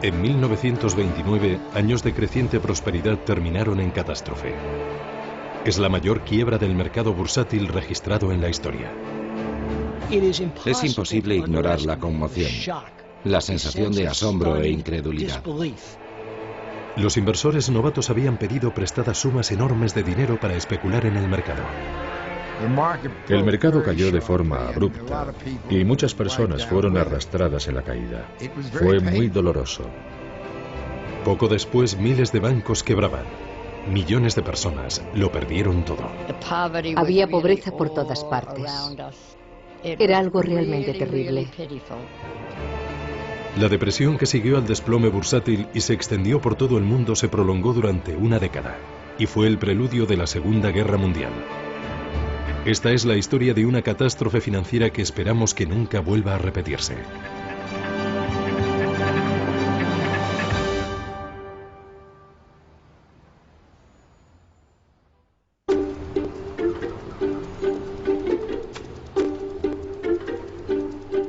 En 1929, años de creciente prosperidad terminaron en catástrofe. Es la mayor quiebra del mercado bursátil registrado en la historia. Es imposible ignorar la conmoción, la sensación de asombro e incredulidad. Los inversores novatos habían pedido prestadas sumas enormes de dinero para especular en el mercado. El mercado cayó de forma abrupta y muchas personas fueron arrastradas en la caída. Fue muy doloroso. Poco después, miles de bancos quebraban. Millones de personas lo perdieron todo. Había pobreza por todas partes. Era algo realmente terrible. La depresión que siguió al desplome bursátil y se extendió por todo el mundo se prolongó durante una década y fue el preludio de la Segunda Guerra Mundial. Esta es la historia de una catástrofe financiera que esperamos que nunca vuelva a repetirse.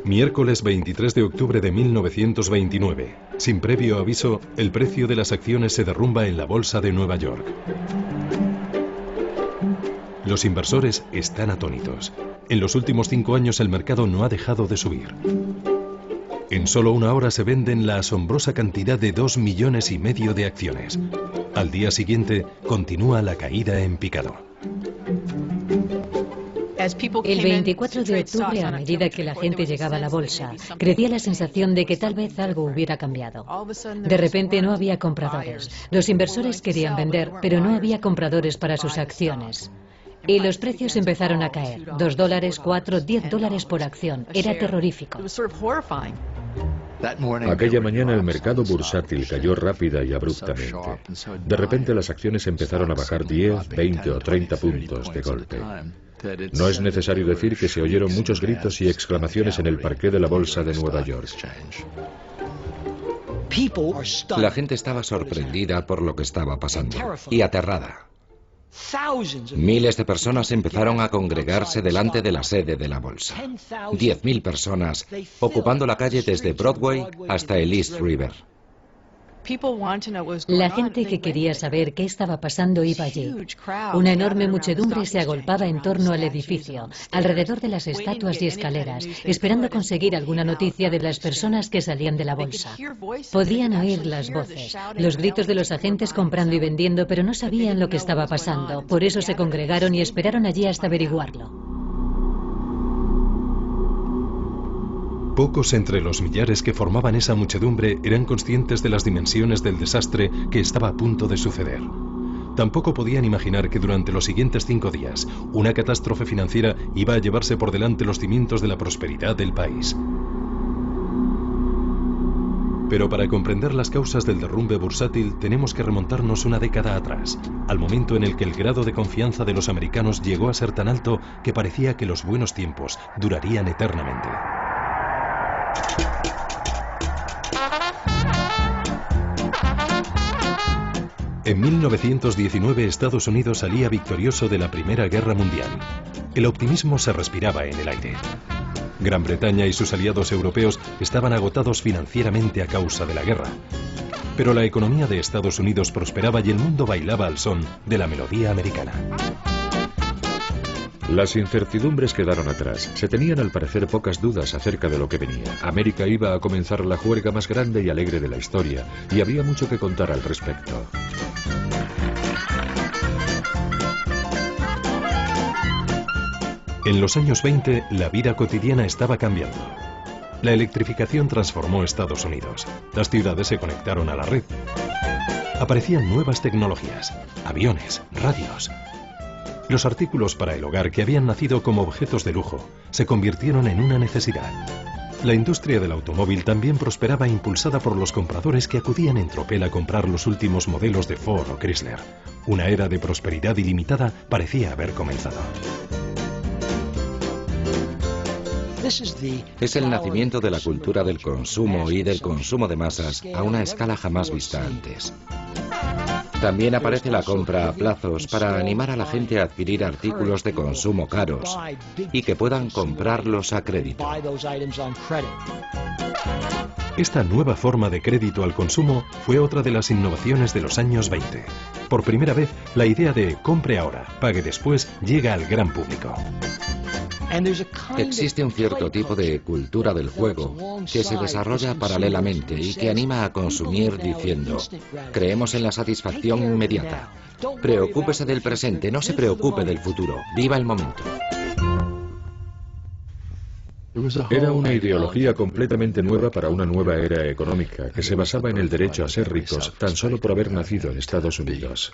Miércoles 23 de octubre de 1929. Sin previo aviso, el precio de las acciones se derrumba en la bolsa de Nueva York. Los inversores están atónitos. En los últimos 5 años el mercado no ha dejado de subir. En solo una hora se venden la asombrosa cantidad de 2,5 millones de acciones. Al día siguiente continúa la caída en picado. El 24 de octubre, a medida que la gente llegaba a la bolsa, crecía la sensación de que tal vez algo hubiera cambiado. De repente no había compradores. Los inversores querían vender, pero no había compradores para sus acciones. Y los precios empezaron a caer. $2, $4, $10 por acción. Era terrorífico. Aquella mañana el mercado bursátil cayó rápida y abruptamente. De repente las acciones empezaron a bajar 10, 20 o 30 puntos de golpe. No es necesario decir que se oyeron muchos gritos y exclamaciones en el parqué de la bolsa de Nueva York. La gente estaba sorprendida por lo que estaba pasando y aterrada. Miles de personas empezaron a congregarse delante de la sede de la bolsa. 10.000 personas ocupando la calle desde Broadway hasta el East River. La gente que quería saber qué estaba pasando iba allí. Una enorme muchedumbre se agolpaba en torno al edificio, alrededor de las estatuas y escaleras, esperando conseguir alguna noticia de las personas que salían de la bolsa. Podían oír las voces, los gritos de los agentes comprando y vendiendo, pero no sabían lo que estaba pasando. Por eso se congregaron y esperaron allí hasta averiguarlo. Pocos entre los millares que formaban esa muchedumbre eran conscientes de las dimensiones del desastre que estaba a punto de suceder. Tampoco podían imaginar que durante los siguientes 5 días, una catástrofe financiera iba a llevarse por delante los cimientos de la prosperidad del país. Pero para comprender las causas del derrumbe bursátil tenemos que remontarnos una década atrás, al momento en el que el grado de confianza de los americanos llegó a ser tan alto que parecía que los buenos tiempos durarían eternamente. En 1919 Estados Unidos salía victorioso de la Primera Guerra Mundial. El optimismo se respiraba en el aire. Gran Bretaña y sus aliados europeos estaban agotados financieramente a causa de la guerra. Pero la economía de Estados Unidos prosperaba y el mundo bailaba al son de la melodía americana. Las incertidumbres quedaron atrás. Se tenían al parecer pocas dudas acerca de lo que venía. América iba a comenzar la juerga más grande y alegre de la historia, y había mucho que contar al respecto. En los años 20, la vida cotidiana estaba cambiando. La electrificación transformó Estados Unidos. Las ciudades se conectaron a la red. Aparecían nuevas tecnologías, aviones, radios. Los artículos para el hogar que habían nacido como objetos de lujo se convirtieron en una necesidad. La industria del automóvil también prosperaba impulsada por los compradores que acudían en tropel a comprar los últimos modelos de Ford o Chrysler. Una era de prosperidad ilimitada parecía haber comenzado. Es el nacimiento de la cultura del consumo y del consumo de masas a una escala jamás vista antes. También aparece la compra a plazos para animar a la gente a adquirir artículos de consumo caros y que puedan comprarlos a crédito. Esta nueva forma de crédito al consumo fue otra de las innovaciones de los años 20. Por primera vez, la idea de compre ahora, pague después llega al gran público. Existe un cierto tipo de cultura del juego que se desarrolla paralelamente y que anima a consumir diciendo: creemos en la satisfacción inmediata. Preocúpese del presente, no se preocupe del futuro. Viva el momento. Era una ideología completamente nueva para una nueva era económica que se basaba en el derecho a ser ricos tan solo por haber nacido en Estados Unidos.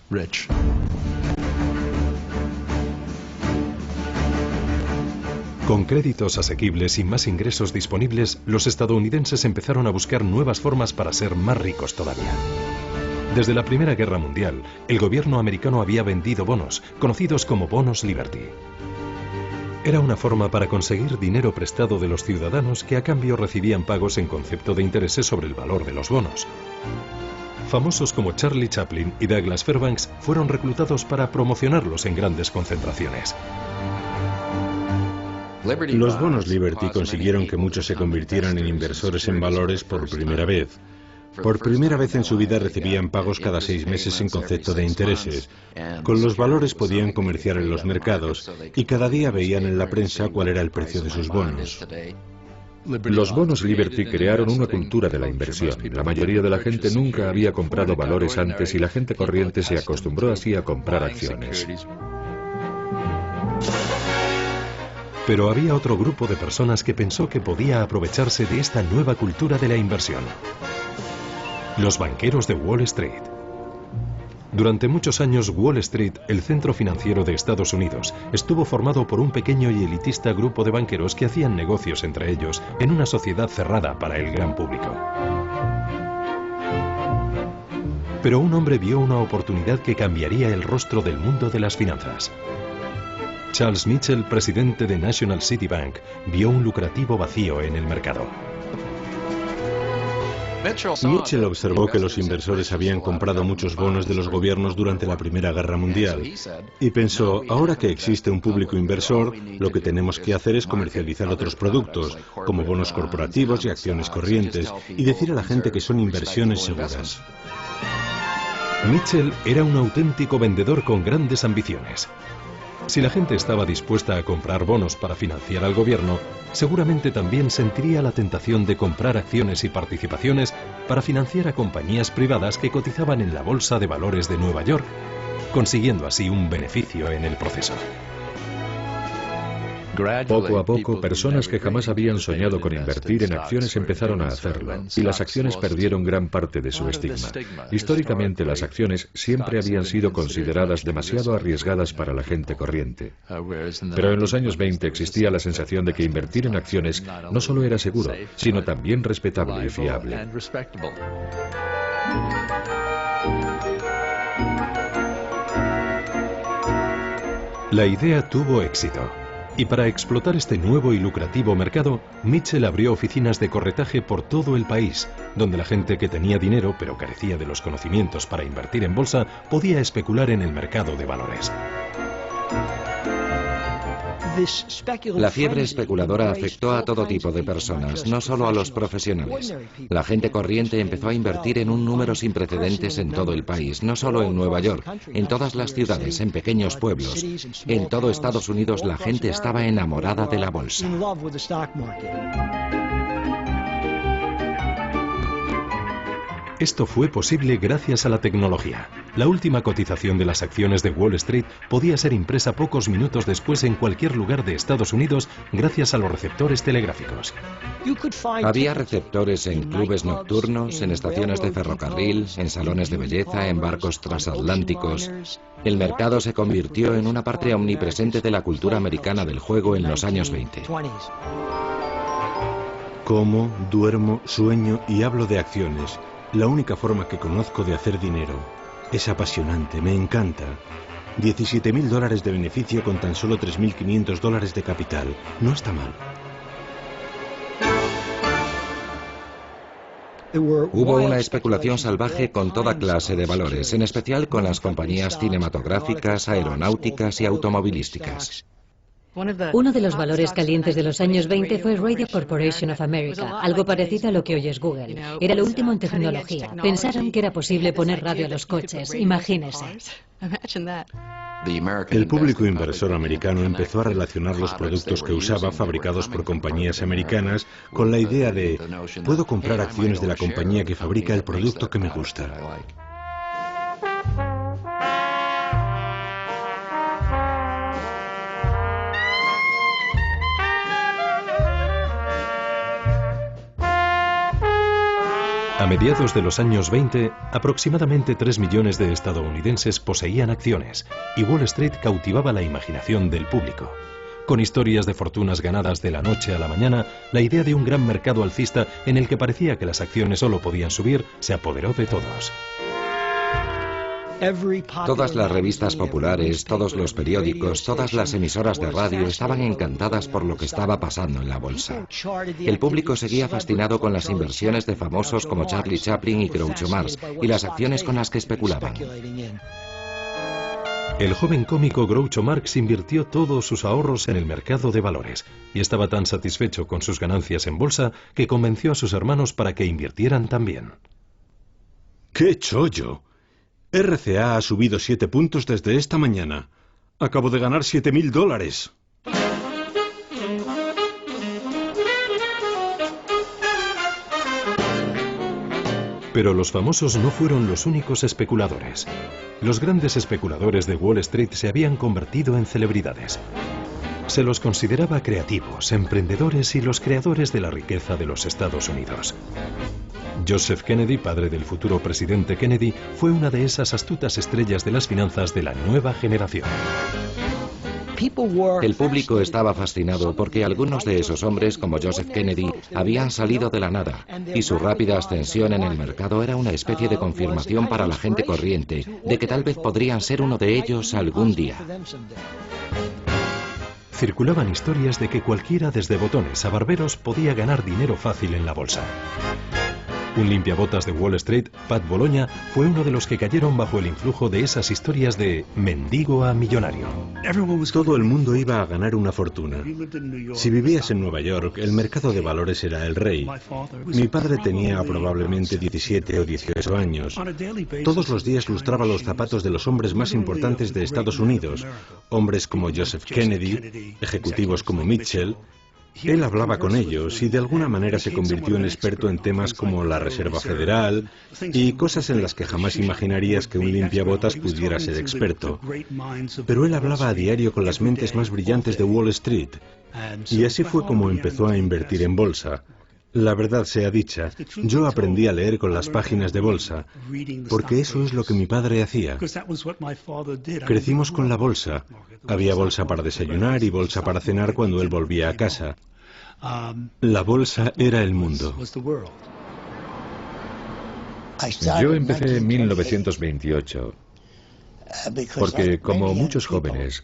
Con créditos asequibles y más ingresos disponibles, los estadounidenses empezaron a buscar nuevas formas para ser más ricos todavía. Desde la Primera Guerra Mundial, el gobierno americano había vendido bonos, conocidos como bonos Liberty. Era una forma para conseguir dinero prestado de los ciudadanos que a cambio recibían pagos en concepto de intereses sobre el valor de los bonos. Famosos como Charlie Chaplin y Douglas Fairbanks fueron reclutados para promocionarlos en grandes concentraciones. Los bonos Liberty consiguieron que muchos se convirtieran en inversores en valores por primera vez. Por primera vez en su vida recibían pagos cada 6 meses en concepto de intereses. Con los valores podían comerciar en los mercados y cada día veían en la prensa cuál era el precio de sus bonos. Los bonos Liberty crearon una cultura de la inversión. La mayoría de la gente nunca había comprado valores antes y la gente corriente se acostumbró así a comprar acciones. Pero había otro grupo de personas que pensó que podía aprovecharse de esta nueva cultura de la inversión. Los banqueros de Wall Street. Durante muchos años, Wall Street, el centro financiero de Estados Unidos, estuvo formado por un pequeño y elitista grupo de banqueros que hacían negocios entre ellos en una sociedad cerrada para el gran público. Pero un hombre vio una oportunidad que cambiaría el rostro del mundo de las finanzas. Charles Mitchell, presidente de National City Bank, vio un lucrativo vacío en el mercado. Mitchell observó que los inversores habían comprado muchos bonos de los gobiernos durante la Primera Guerra Mundial y pensó: ahora que existe un público inversor, lo que tenemos que hacer es comercializar otros productos, como bonos corporativos y acciones corrientes, y decir a la gente que son inversiones seguras. Mitchell era un auténtico vendedor con grandes ambiciones. Si la gente estaba dispuesta a comprar bonos para financiar al gobierno, seguramente también sentiría la tentación de comprar acciones y participaciones para financiar a compañías privadas que cotizaban en la Bolsa de Valores de Nueva York, consiguiendo así un beneficio en el proceso. Poco a poco, personas que jamás habían soñado con invertir en acciones empezaron a hacerlo, y las acciones perdieron gran parte de su estigma. Históricamente, las acciones siempre habían sido consideradas demasiado arriesgadas para la gente corriente. Pero en los años 20 existía la sensación de que invertir en acciones no solo era seguro, sino también respetable y fiable. La idea tuvo éxito. Y para explotar este nuevo y lucrativo mercado, Mitchell abrió oficinas de corretaje por todo el país, donde la gente que tenía dinero pero carecía de los conocimientos para invertir en bolsa podía especular en el mercado de valores. La fiebre especuladora afectó a todo tipo de personas, no solo a los profesionales. La gente corriente empezó a invertir en un número sin precedentes en todo el país, no solo en Nueva York, en todas las ciudades, en pequeños pueblos. En todo Estados Unidos la gente estaba enamorada de la bolsa. Esto fue posible gracias a la tecnología. La última cotización de las acciones de Wall Street podía ser impresa pocos minutos después en cualquier lugar de Estados Unidos gracias a los receptores telegráficos. Había receptores en clubes nocturnos, en estaciones de ferrocarril, en salones de belleza, en barcos transatlánticos. El mercado se convirtió en una parte omnipresente de la cultura americana del juego en los años 20. Como, duermo, sueño y hablo de acciones. La única forma que conozco de hacer dinero. Es apasionante, me encanta. $17.000 de beneficio con tan solo $3.500 de capital. No está mal. Hubo una especulación salvaje con toda clase de valores, en especial con las compañías cinematográficas, aeronáuticas y automovilísticas. Uno de los valores calientes de los años 20 fue Radio Corporation of America, algo parecido a lo que hoy es Google. Era lo último en tecnología. Pensaron que era posible poner radio a los coches, imagínese. El público inversor americano empezó a relacionar los productos que usaba fabricados por compañías americanas con la idea de puedo comprar acciones de la compañía que fabrica el producto que me gusta. A mediados de los años 20, aproximadamente 3 millones de estadounidenses poseían acciones y Wall Street cautivaba la imaginación del público. Con historias de fortunas ganadas de la noche a la mañana, la idea de un gran mercado alcista en el que parecía que las acciones solo podían subir se apoderó de todos. Todas las revistas populares, todos los periódicos, todas las emisoras de radio estaban encantadas por lo que estaba pasando en la bolsa. El público seguía fascinado con las inversiones de famosos como Charlie Chaplin y Groucho Marx y las acciones con las que especulaban. El joven cómico Groucho Marx invirtió todos sus ahorros en el mercado de valores y estaba tan satisfecho con sus ganancias en bolsa que convenció a sus hermanos para que invirtieran también. ¡Qué chollo! RCA ha subido 7 puntos desde esta mañana. Acabo de ganar $7.000. Pero los famosos no fueron los únicos especuladores. Los grandes especuladores de Wall Street se habían convertido en celebridades. Se los consideraba creativos, emprendedores y los creadores de la riqueza de los Estados Unidos. Joseph Kennedy, padre del futuro presidente Kennedy, fue una de esas astutas estrellas de las finanzas de la nueva generación. El público estaba fascinado porque algunos de esos hombres, como Joseph Kennedy, habían salido de la nada, y su rápida ascensión en el mercado era una especie de confirmación para la gente corriente de que tal vez podrían ser uno de ellos algún día. Circulaban historias de que cualquiera, desde botones a barberos, podía ganar dinero fácil en la bolsa. Un limpiabotas de Wall Street, Pat Bologna, fue uno de los que cayeron bajo el influjo de esas historias de mendigo a millonario. Todo el mundo iba a ganar una fortuna. Si vivías en Nueva York, el mercado de valores era el rey. Mi padre tenía probablemente 17 o 18 años. Todos los días lustraba los zapatos de los hombres más importantes de Estados Unidos, hombres como Joseph Kennedy, ejecutivos como Mitchell. Él hablaba con ellos y de alguna manera se convirtió en experto en temas como la Reserva Federal y cosas en las que jamás imaginarías que un limpiabotas pudiera ser experto. Pero él hablaba a diario con las mentes más brillantes de Wall Street y así fue como empezó a invertir en bolsa. La verdad sea dicha, yo aprendí a leer con las páginas de bolsa, porque eso es lo que mi padre hacía. Crecimos con la bolsa. Había bolsa para desayunar y bolsa para cenar cuando él volvía a casa. La bolsa era el mundo. Yo empecé en 1928, porque como muchos jóvenes,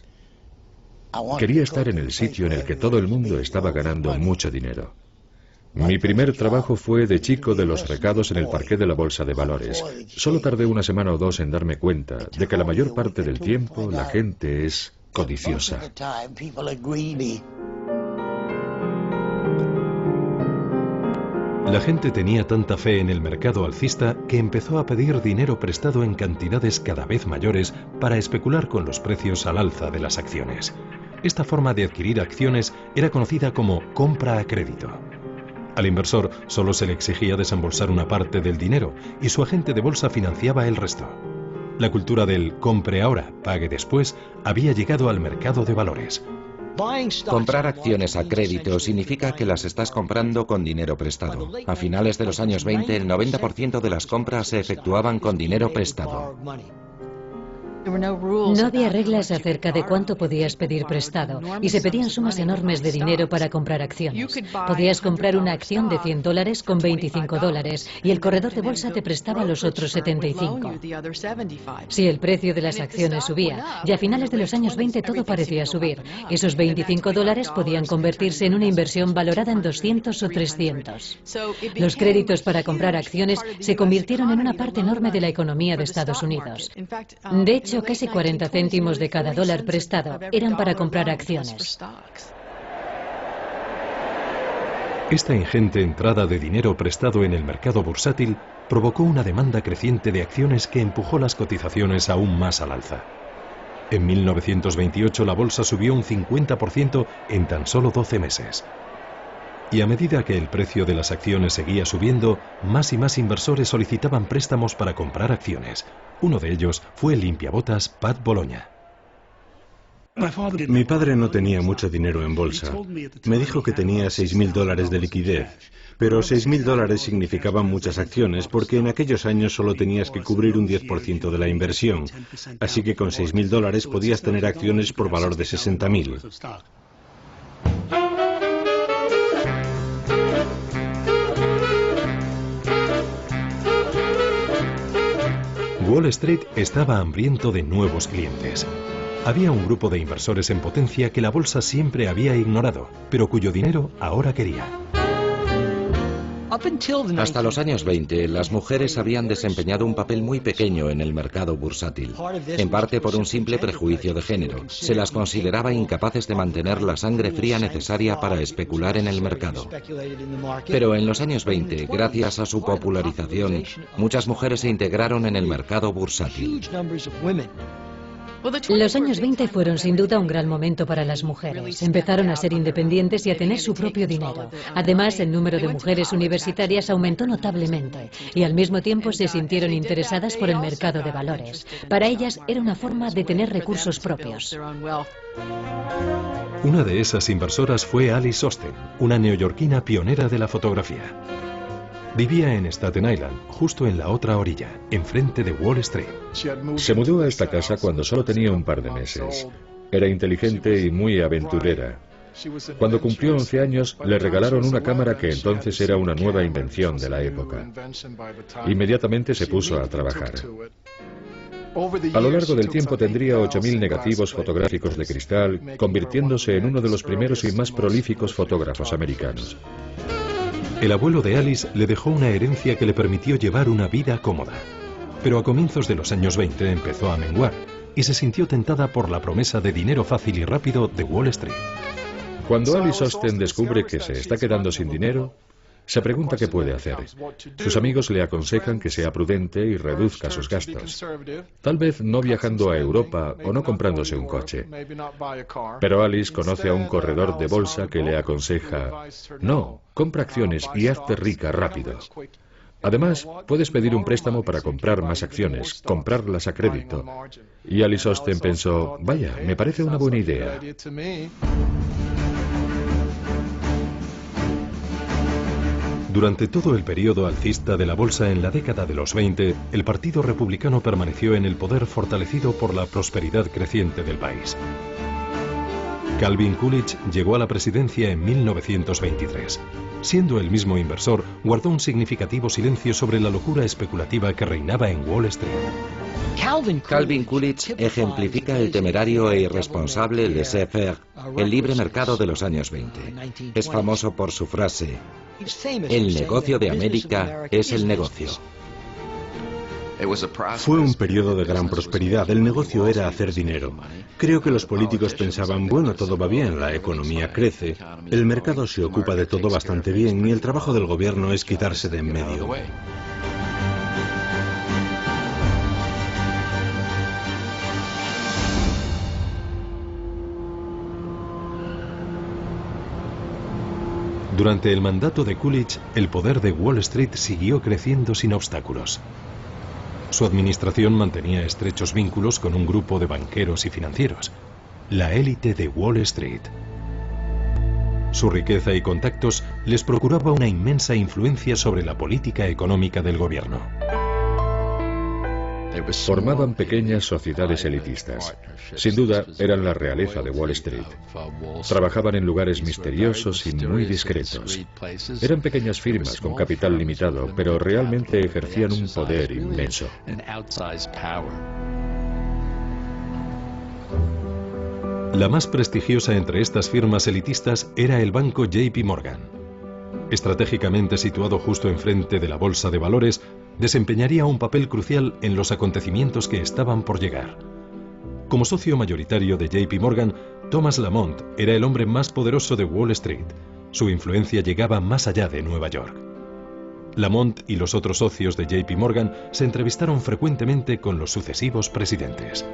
quería estar en el sitio en el que todo el mundo estaba ganando mucho dinero. Mi primer trabajo fue de chico de los recados en el parqué de la Bolsa de Valores. Solo tardé una semana o dos en darme cuenta de que la mayor parte del tiempo la gente es codiciosa. La gente tenía tanta fe en el mercado alcista que empezó a pedir dinero prestado en cantidades cada vez mayores para especular con los precios al alza de las acciones. Esta forma de adquirir acciones era conocida como compra a crédito. Al inversor solo se le exigía desembolsar una parte del dinero y su agente de bolsa financiaba el resto. La cultura del compre ahora, pague después había llegado al mercado de valores. Comprar acciones a crédito significa que las estás comprando con dinero prestado. A finales de los años 20, el 90% de las compras se efectuaban con dinero prestado. No había reglas acerca de cuánto podías pedir prestado y se pedían sumas enormes de dinero para comprar acciones. Podías comprar una acción de $100 con $25 y el corredor de bolsa te prestaba los otros 75. Si el precio de las acciones subía, y a finales de los años 20 todo parecía subir, esos $25 podían convertirse en una inversión valorada en 200 o 300. Los créditos para comprar acciones se convirtieron en una parte enorme de la economía de Estados Unidos. De hecho, casi 40 céntimos de cada dólar prestado eran para comprar acciones. Esta ingente entrada de dinero prestado en el mercado bursátil provocó una demanda creciente de acciones que empujó las cotizaciones aún más al alza. En 1928 la bolsa subió un 50% en tan solo 12 meses. Y a medida que el precio de las acciones seguía subiendo, más y más inversores solicitaban préstamos para comprar acciones. Uno de ellos fue el limpiabotas Pat Bologna. Mi padre no tenía mucho dinero en bolsa. Me dijo que tenía $6.000 de liquidez. Pero $6.000 significaban muchas acciones porque en aquellos años solo tenías que cubrir un 10% de la inversión. Así que con $6.000 podías tener acciones por valor de $60.000. Wall Street estaba hambriento de nuevos clientes. Había un grupo de inversores en potencia que la bolsa siempre había ignorado, pero cuyo dinero ahora quería. Hasta los años 20, las mujeres habían desempeñado un papel muy pequeño en el mercado bursátil, en parte por un simple prejuicio de género. Se las consideraba incapaces de mantener la sangre fría necesaria para especular en el mercado. Pero en los años 20, gracias a su popularización, muchas mujeres se integraron en el mercado bursátil. Los años 20 fueron sin duda un gran momento para las mujeres. Empezaron a ser independientes y a tener su propio dinero. Además, el número de mujeres universitarias aumentó notablemente y al mismo tiempo se sintieron interesadas por el mercado de valores. Para ellas era una forma de tener recursos propios. Una de esas inversoras fue Alice Osten, una neoyorquina pionera de la fotografía. Vivía en Staten Island, justo en la otra orilla, enfrente de Wall Street. Se mudó a esta casa cuando solo tenía un par de meses. Era inteligente y muy aventurera. Cuando cumplió 11 años, le regalaron una cámara que entonces era una nueva invención de la época. Inmediatamente se puso a trabajar. A lo largo del tiempo tendría 8.000 negativos fotográficos de cristal, convirtiéndose en uno de los primeros y más prolíficos fotógrafos americanos. El abuelo de Alice le dejó una herencia que le permitió llevar una vida cómoda. Pero a comienzos de los años 20 empezó a menguar y se sintió tentada por la promesa de dinero fácil y rápido de Wall Street. Cuando Alice Osten descubre que se está quedando sin dinero, se pregunta qué puede hacer. Sus amigos le aconsejan que sea prudente y reduzca sus gastos. Tal vez no viajando a Europa o no comprándose un coche. Pero Alice conoce a un corredor de bolsa que le aconseja: no, compra acciones y hazte rica rápido. Además, puedes pedir un préstamo para comprar más acciones, comprarlas a crédito. Y Alice Osten pensó: vaya, me parece una buena idea. Durante todo el periodo alcista de la bolsa en la década de los 20, el Partido Republicano permaneció en el poder fortalecido por la prosperidad creciente del país. Calvin Coolidge llegó a la presidencia en 1923. Siendo el mismo inversor, guardó un significativo silencio sobre la locura especulativa que reinaba en Wall Street. Calvin Coolidge ejemplifica el temerario e irresponsable laissez-faire, el libre mercado de los años 20. Es famoso por su frase: el negocio de América es el negocio. Fue un periodo de gran prosperidad. El negocio era hacer dinero. Creo que los políticos pensaban: bueno, todo va bien, la economía crece, el mercado se ocupa de todo bastante bien y el trabajo del gobierno es quitarse de en medio. Durante el mandato de Coolidge, el poder de Wall Street siguió creciendo sin obstáculos. Su administración mantenía estrechos vínculos con un grupo de banqueros y financieros, la élite de Wall Street. Su riqueza y contactos les procuraba una inmensa influencia sobre la política económica del gobierno. Formaban pequeñas sociedades elitistas. Sin duda, eran la realeza de Wall Street. Trabajaban en lugares misteriosos y muy discretos. Eran pequeñas firmas con capital limitado, pero realmente ejercían un poder inmenso. La más prestigiosa entre estas firmas elitistas era el banco JP Morgan. Estratégicamente situado justo enfrente de la bolsa de valores, desempeñaría un papel crucial en los acontecimientos que estaban por llegar. Como socio mayoritario de JP Morgan, Thomas Lamont era el hombre más poderoso de Wall Street. Su influencia llegaba más allá de Nueva York. Lamont y los otros socios de JP Morgan se entrevistaron frecuentemente con los sucesivos presidentes.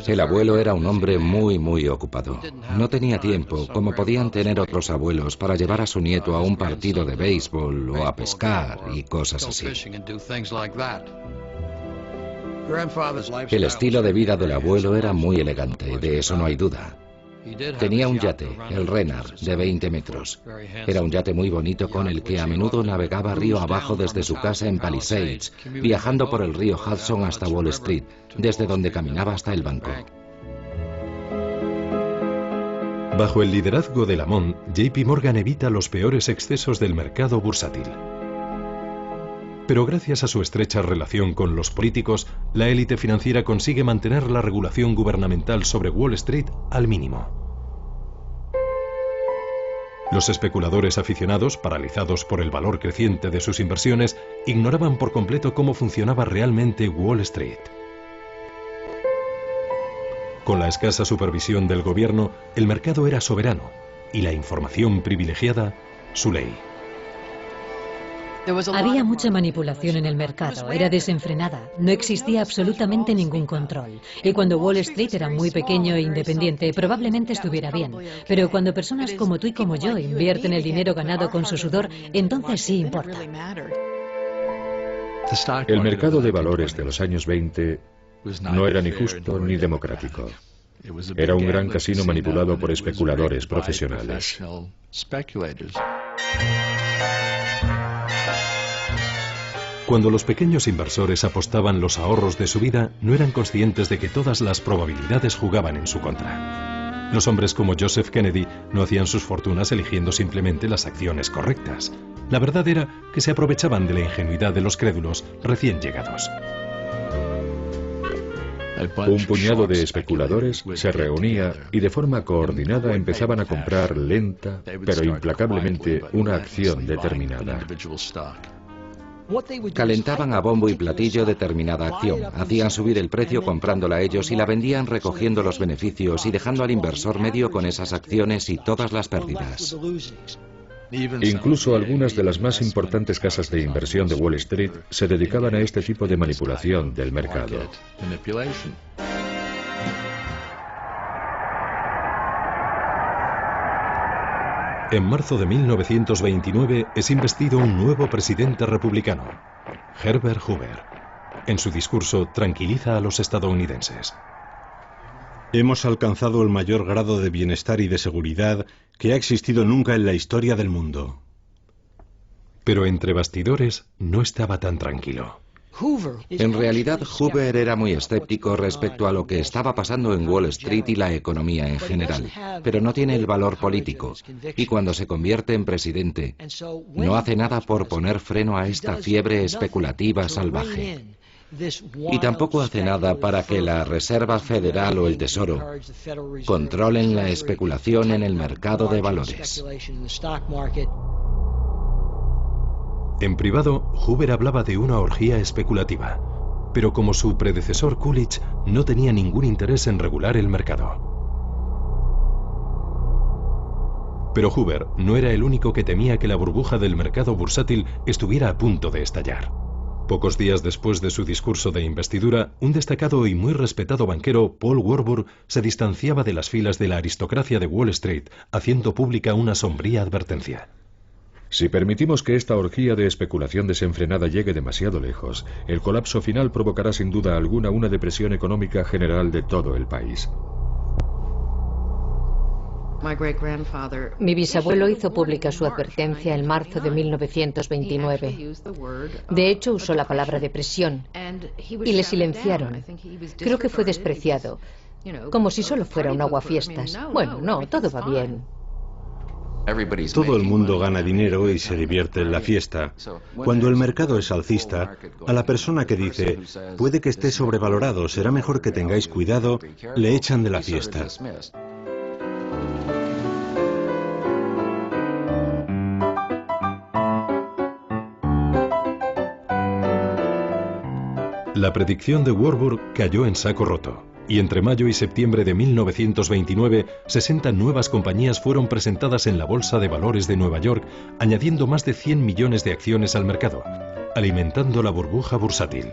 El abuelo era un hombre muy ocupado. No tenía tiempo, como podían tener otros abuelos, para llevar a su nieto a un partido de béisbol o a pescar y cosas así. El estilo de vida del abuelo era muy elegante, de eso no hay duda. Tenía un yate, el Renard, de 20 metros. Era un yate muy bonito con el que a menudo navegaba río abajo desde su casa en Palisades, viajando por el río Hudson hasta Wall Street, desde donde caminaba hasta el banco. Bajo el liderazgo de Lamont, JP Morgan evita los peores excesos del mercado bursátil. Pero gracias a su estrecha relación con los políticos, la élite financiera consigue mantener la regulación gubernamental sobre Wall Street al mínimo. Los especuladores aficionados, paralizados por el valor creciente de sus inversiones, ignoraban por completo cómo funcionaba realmente Wall Street. Con la escasa supervisión del gobierno, el mercado era soberano y la información privilegiada, su ley. Había mucha manipulación en el mercado, era desenfrenada, no existía absolutamente ningún control. Y cuando Wall Street era muy pequeño e independiente, probablemente estuviera bien. Pero cuando personas como tú y como yo invierten el dinero ganado con su sudor, entonces sí importa. El mercado de valores de los años 20 no era ni justo ni democrático. Era un gran casino manipulado por especuladores profesionales. Cuando los pequeños inversores apostaban los ahorros de su vida, no eran conscientes de que todas las probabilidades jugaban en su contra. Los hombres como Joseph Kennedy no hacían sus fortunas eligiendo simplemente las acciones correctas. La verdad era que se aprovechaban de la ingenuidad de los crédulos recién llegados. Un puñado de especuladores se reunía y de forma coordinada empezaban a comprar lenta, pero implacablemente, una acción determinada. Calentaban a bombo y platillo determinada acción, hacían subir el precio comprándola ellos y la vendían recogiendo los beneficios y dejando al inversor medio con esas acciones y todas las pérdidas. Incluso algunas de las más importantes casas de inversión de Wall Street se dedicaban a este tipo de manipulación del mercado. En marzo de 1929 es investido un nuevo presidente republicano, Herbert Hoover. En su discurso tranquiliza a los estadounidenses. Hemos alcanzado el mayor grado de bienestar y de seguridad que ha existido nunca en la historia del mundo. Pero entre bastidores no estaba tan tranquilo. En realidad, Hoover era muy escéptico respecto a lo que estaba pasando en Wall Street y la economía en general, pero no tiene el valor político, y cuando se convierte en presidente, no hace nada por poner freno a esta fiebre especulativa salvaje. Y tampoco hace nada para que la Reserva Federal o el Tesoro controlen la especulación en el mercado de valores. En privado, Hoover hablaba de una orgía especulativa, pero como su predecesor Coolidge no tenía ningún interés en regular el mercado. Pero Hoover no era el único que temía que la burbuja del mercado bursátil estuviera a punto de estallar. Pocos días después de su discurso de investidura, un destacado y muy respetado banquero, Paul Warburg, se distanciaba de las filas de la aristocracia de Wall Street, haciendo pública una sombría advertencia. Si permitimos que esta orgía de especulación desenfrenada llegue demasiado lejos, el colapso final provocará sin duda alguna una depresión económica general de todo el país. Mi bisabuelo hizo pública su advertencia en marzo de 1929. De hecho, usó la palabra depresión y le silenciaron. Creo que fue despreciado, como si solo fuera un aguafiestas. Bueno, no, todo va bien. Todo el mundo gana dinero y se divierte en la fiesta. Cuando el mercado es alcista, a la persona que dice, puede que esté sobrevalorado, será mejor que tengáis cuidado, le echan de la fiesta. La predicción de Warburg cayó en saco roto, y entre mayo y septiembre de 1929, 60 nuevas compañías fueron presentadas en la Bolsa de Valores de Nueva York, añadiendo más de 100 millones de acciones al mercado, alimentando la burbuja bursátil.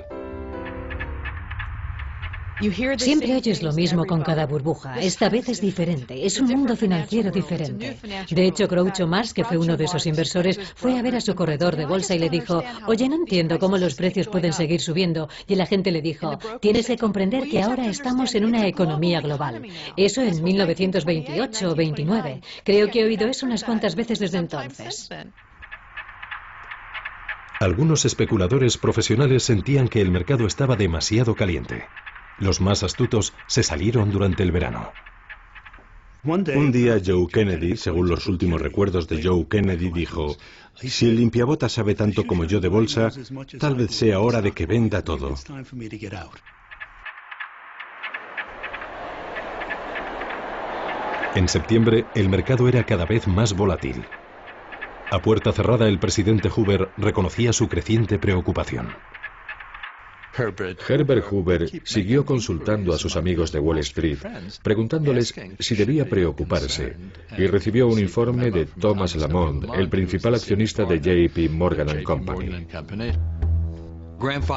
Siempre oyes lo mismo con cada burbuja. Esta vez es diferente. Es un mundo financiero diferente. De hecho, Groucho Marx, que fue uno de esos inversores, fue a ver a su corredor de bolsa y le dijo, oye, no entiendo cómo los precios pueden seguir subiendo. Y el agente le dijo, tienes que comprender que ahora estamos en una economía global. Eso en 1928 o 29. Creo que he oído eso unas cuantas veces desde entonces. Algunos especuladores profesionales sentían que el mercado estaba demasiado caliente. Los más astutos se salieron durante el verano. Un día Joe Kennedy, según los últimos recuerdos de Joe Kennedy, dijo, si el limpiabotas sabe tanto como yo de bolsa, tal vez sea hora de que venda todo. En septiembre, el mercado era cada vez más volátil. A puerta cerrada, el presidente Hoover reconocía su creciente preocupación. Herbert Hoover siguió consultando a sus amigos de Wall Street, preguntándoles si debía preocuparse, y recibió un informe de Thomas Lamont, el principal accionista de J.P. Morgan & Company.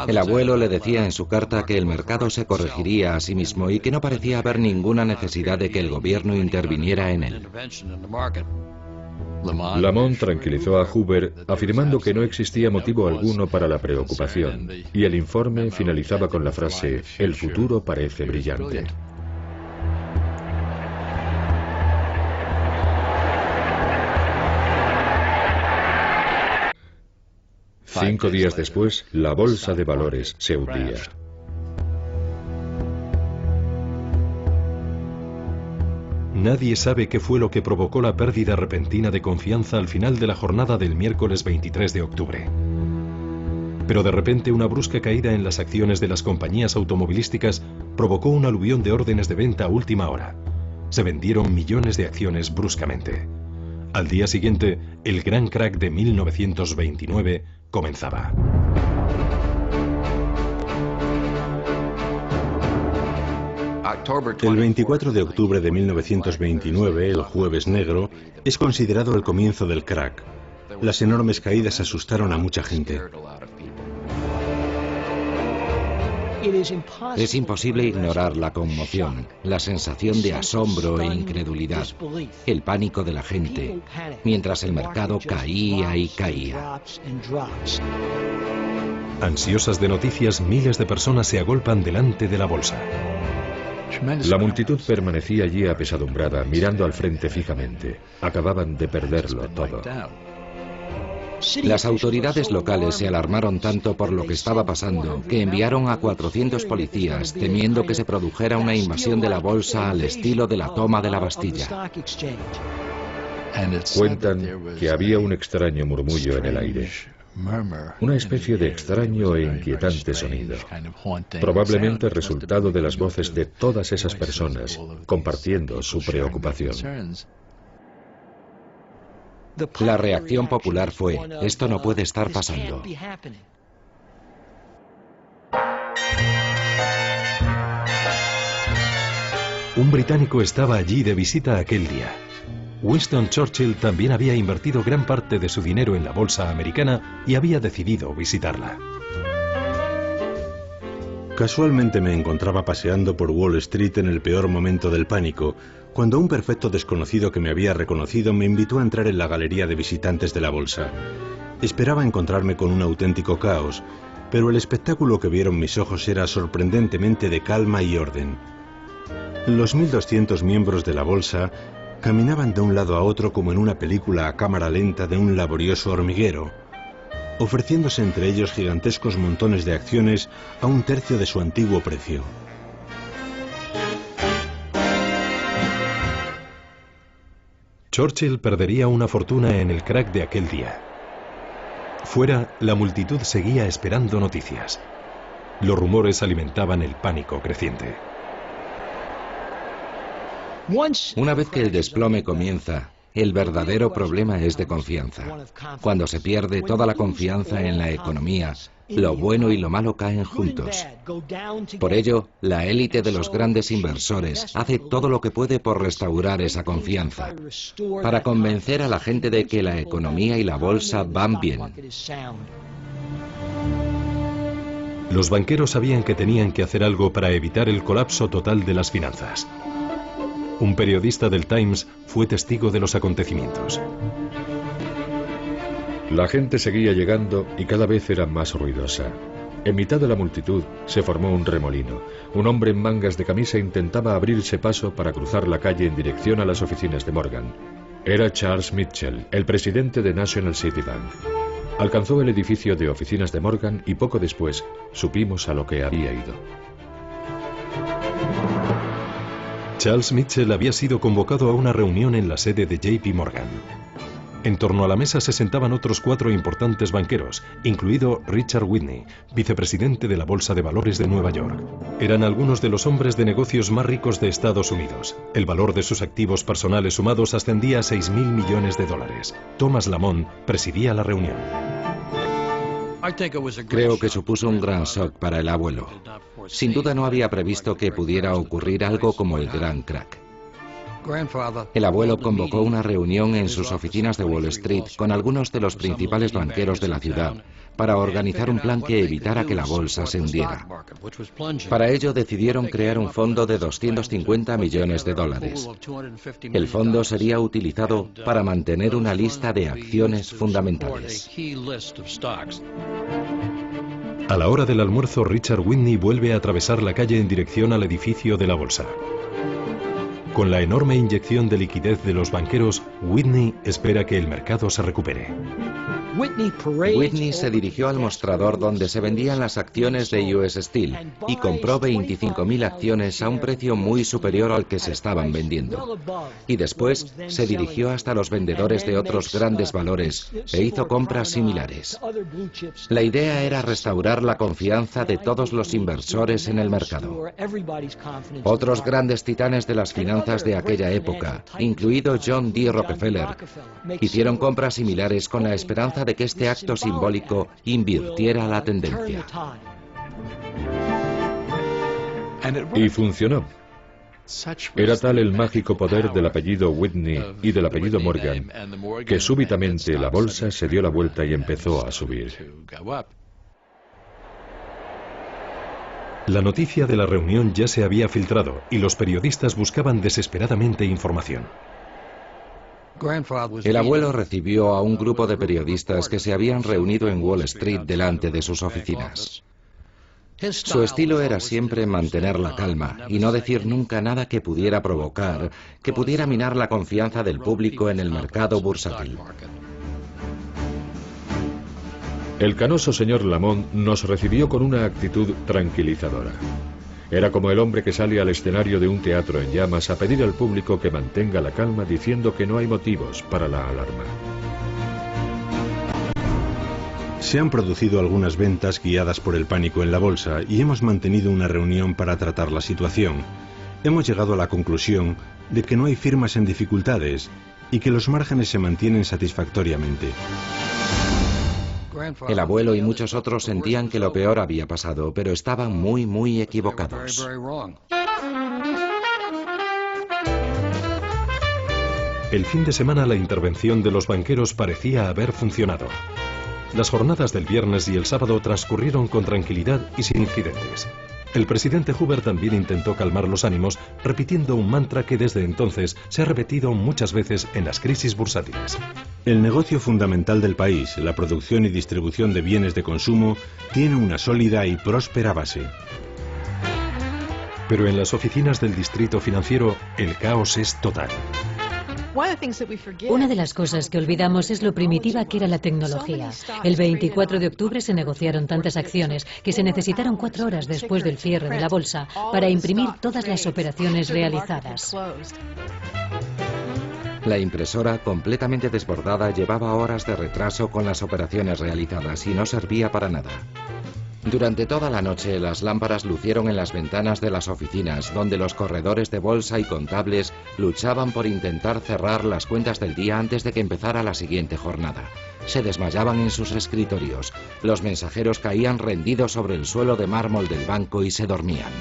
El abuelo le decía en su carta que el mercado se corregiría a sí mismo y que no parecía haber ninguna necesidad de que el gobierno interviniera en él. Lamont tranquilizó a Hoover afirmando que no existía motivo alguno para la preocupación, y el informe finalizaba con la frase, el futuro parece brillante. Cinco días después, la bolsa de valores se hundía. Nadie sabe qué fue lo que provocó la pérdida repentina de confianza al final de la jornada del miércoles 23 de octubre. Pero de repente una brusca caída en las acciones de las compañías automovilísticas provocó un aluvión de órdenes de venta a última hora. Se vendieron millones de acciones bruscamente. Al día siguiente, el gran crack de 1929 comenzaba. El 24 de octubre de 1929, el Jueves Negro, es considerado el comienzo del crack. Las enormes caídas asustaron a mucha gente. Es imposible ignorar la conmoción, la sensación de asombro e incredulidad, el pánico de la gente, mientras el mercado caía y caía. Ansiosas de noticias, miles de personas se agolpan delante de la bolsa. La multitud permanecía allí apesadumbrada, mirando al frente fijamente. Acababan de perderlo todo. Las autoridades locales se alarmaron tanto por lo que estaba pasando que enviaron a 400 policías temiendo que se produjera una invasión de la bolsa al estilo de la toma de la Bastilla. Cuentan que había un extraño murmullo en el aire. Una especie de extraño e inquietante sonido, probablemente resultado de las voces de todas esas personas compartiendo su preocupación. La reacción popular fue, esto no puede estar pasando. Un británico estaba allí de visita aquel día. Winston Churchill también había invertido gran parte de su dinero en la bolsa americana y había decidido visitarla. Casualmente me encontraba paseando por Wall Street en el peor momento del pánico, cuando un perfecto desconocido que me había reconocido me invitó a entrar en la galería de visitantes de la bolsa. Esperaba encontrarme con un auténtico caos, pero el espectáculo que vieron mis ojos era sorprendentemente de calma y orden. Los 1.200 miembros de la bolsa Caminaban de un lado a otro como en una película a cámara lenta de un laborioso hormiguero, ofreciéndose entre ellos gigantescos montones de acciones a un tercio de su antiguo precio. Churchill perdería una fortuna en el crack de aquel día. Fuera, la multitud seguía esperando noticias. Los rumores alimentaban el pánico creciente. Una vez que el desplome comienza, el verdadero problema es de confianza. Cuando se pierde toda la confianza en la economía, lo bueno y lo malo caen juntos. Por ello, la élite de los grandes inversores hace todo lo que puede por restaurar esa confianza, para convencer a la gente de que la economía y la bolsa van bien. Los banqueros sabían que tenían que hacer algo para evitar el colapso total de las finanzas. Un periodista del Times fue testigo de los acontecimientos. La gente seguía llegando y cada vez era más ruidosa. En mitad de la multitud se formó un remolino. Un hombre en mangas de camisa intentaba abrirse paso para cruzar la calle en dirección a las oficinas de Morgan. Era Charles Mitchell, el presidente de National City Bank. Alcanzó el edificio de oficinas de Morgan y poco después supimos a lo que había ido. Charles Mitchell había sido convocado a una reunión en la sede de JP Morgan. En torno a la mesa se sentaban otros 4 importantes banqueros, incluido Richard Whitney, vicepresidente de la Bolsa de Valores de Nueva York. Eran algunos de los hombres de negocios más ricos de Estados Unidos. El valor de sus activos personales sumados ascendía a $6.000 millones. Thomas Lamont presidía la reunión. Creo que supuso un gran shock para el abuelo. Sin duda no había previsto que pudiera ocurrir algo como el gran crack. El abuelo convocó una reunión en sus oficinas de Wall Street con algunos de los principales banqueros de la ciudad para organizar un plan que evitara que la bolsa se hundiera. Para ello decidieron crear un fondo de $250 millones. El fondo sería utilizado para mantener una lista de acciones fundamentales. A la hora del almuerzo, Richard Whitney vuelve a atravesar la calle en dirección al edificio de la bolsa. Con la enorme inyección de liquidez de los banqueros, Whitney espera que el mercado se recupere. Whitney se dirigió al mostrador donde se vendían las acciones de US Steel y compró 25.000 acciones a un precio muy superior al que se estaban vendiendo. Y después se dirigió hasta los vendedores de otros grandes valores e hizo compras similares. La idea era restaurar la confianza de todos los inversores en el mercado. Otros grandes titanes de las finanzas de aquella época, incluido John D. Rockefeller, hicieron compras similares con la esperanza de que este acto simbólico invirtiera la tendencia. Y funcionó. Era tal el mágico poder del apellido Whitney y del apellido Morgan que súbitamente la bolsa se dio la vuelta y empezó a subir. La noticia de la reunión ya se había filtrado y los periodistas buscaban desesperadamente información. El abuelo recibió a un grupo de periodistas que se habían reunido en Wall Street delante de sus oficinas. Su estilo era siempre mantener la calma y no decir nunca nada que pudiera provocar, que pudiera minar la confianza del público en el mercado bursátil. El canoso señor Lamont nos recibió con una actitud tranquilizadora. Era como el hombre que sale al escenario de un teatro en llamas a pedir al público que mantenga la calma diciendo que no hay motivos para la alarma. Se han producido algunas ventas guiadas por el pánico en la bolsa y hemos mantenido una reunión para tratar la situación. Hemos llegado a la conclusión de que no hay firmas en dificultades y que los márgenes se mantienen satisfactoriamente. El abuelo y muchos otros sentían que lo peor había pasado, pero estaban muy equivocados. El fin de semana la intervención de los banqueros parecía haber funcionado. Las jornadas del viernes y el sábado transcurrieron con tranquilidad y sin incidentes. El presidente Hoover también intentó calmar los ánimos, repitiendo un mantra que desde entonces se ha repetido muchas veces en las crisis bursátiles. El negocio fundamental del país, la producción y distribución de bienes de consumo, tiene una sólida y próspera base. Pero en las oficinas del distrito financiero, el caos es total. Una de las cosas que olvidamos es lo primitiva que era la tecnología. El 24 de octubre se negociaron tantas acciones que se necesitaron 4 horas después del cierre de la bolsa para imprimir todas las operaciones realizadas. La impresora, completamente desbordada, llevaba horas de retraso con las operaciones realizadas y no servía para nada. Durante toda la noche, las lámparas lucieron en las ventanas de las oficinas, donde los corredores de bolsa y contables luchaban por intentar cerrar las cuentas del día antes de que empezara la siguiente jornada. Se desmayaban en sus escritorios. Los mensajeros caían rendidos sobre el suelo de mármol del banco y se dormían.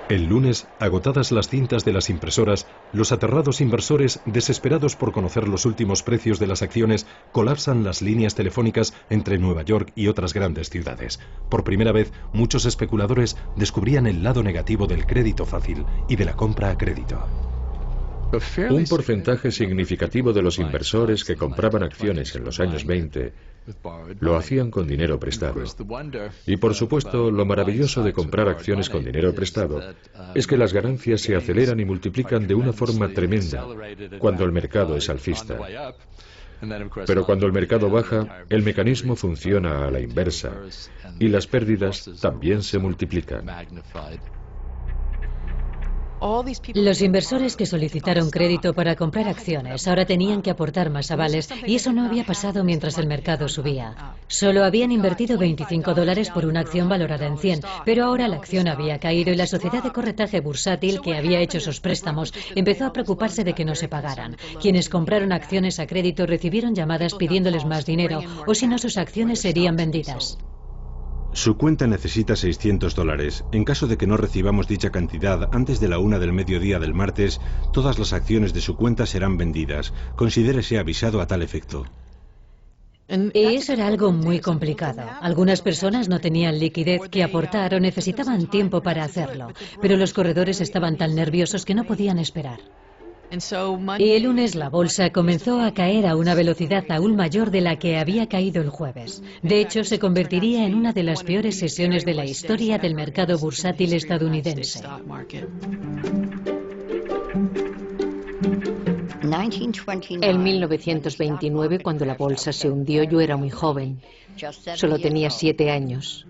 El lunes, agotadas las cintas de las impresoras, los aterrados inversores, desesperados por conocer los últimos precios de las acciones, colapsan las líneas telefónicas entre Nueva York y otras grandes ciudades. Por primera vez, muchos especuladores descubrían el lado negativo del crédito fácil y de la compra a crédito. Un porcentaje significativo de los inversores que compraban acciones en los años 20 lo hacían con dinero prestado. Y por supuesto, lo maravilloso de comprar acciones con dinero prestado es que las ganancias se aceleran y multiplican de una forma tremenda cuando el mercado es alcista. Pero cuando el mercado baja, el mecanismo funciona a la inversa y las pérdidas también se multiplican. Los inversores que solicitaron crédito para comprar acciones ahora tenían que aportar más avales y eso no había pasado mientras el mercado subía. Solo habían invertido $25 por una acción valorada en 100, pero ahora la acción había caído y la sociedad de corretaje bursátil que había hecho esos préstamos empezó a preocuparse de que no se pagaran. Quienes compraron acciones a crédito recibieron llamadas pidiéndoles más dinero o si no sus acciones serían vendidas. Su cuenta necesita $600. En caso de que no recibamos dicha cantidad antes de la 1 del mediodía del martes, todas las acciones de su cuenta serán vendidas. Considérese avisado a tal efecto. Y eso era algo muy complicado. Algunas personas no tenían liquidez que aportar o necesitaban tiempo para hacerlo, pero los corredores estaban tan nerviosos que no podían esperar. Y el lunes la bolsa comenzó a caer a una velocidad aún mayor de la que había caído el jueves. De hecho, se convertiría en una de las peores sesiones de la historia del mercado bursátil estadounidense. En 1929, cuando la bolsa se hundió, yo era muy joven. Solo tenía 7 años.